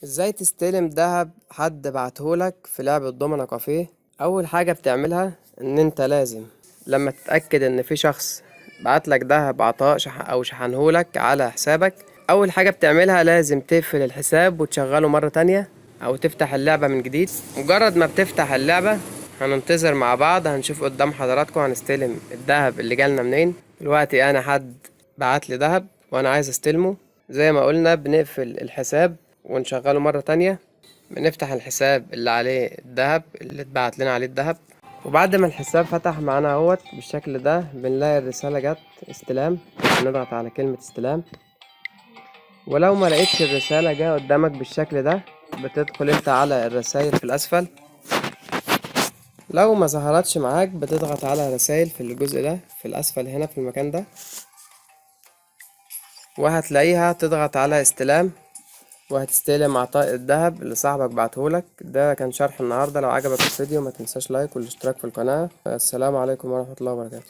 ازاي تستلم دهب حد بعتهولك في لعبة دومنا كافيه؟ اول حاجة بتعملها ان انت لازم لما تتأكد ان في شخص بعتلك دهب عطاء او شحنهولك على حسابك، اول حاجة بتعملها لازم تقفل الحساب وتشغله مرة تانية او تفتح اللعبة من جديد. مجرد ما بتفتح اللعبة هننتظر مع بعض، هنشوف قدام حضراتكم هنستلم الدهب اللي جالنا منين. دلوقتي انا حد بعتلي دهب وانا عايز استلمه. زي ما قلنا بنقفل الحساب ونشغله مرة تانية، بنفتح الحساب اللي عليه الذهب اللي اتبعت لنا عليه الذهب، وبعد ما الحساب فتح معانا اهوت بالشكل ده بنلاقي الرسالة جت استلام. بنضغط على كلمة استلام، ولو ما لقيتش الرسالة جاية قدامك بالشكل ده بتدخل انت على الرسائل في الاسفل. لو ما ظهرتش معاك بتضغط على رسائل في الجزء ده في الاسفل هنا في المكان ده، وهتلاقيها تضغط على استلام وهتستلم عطاء الذهب اللي صاحبك بعتهولك. ده كان شرح النهاردة. لو عجبك الفيديو ما تنساش لايك والاشتراك في القناة. السلام عليكم ورحمة الله وبركاته.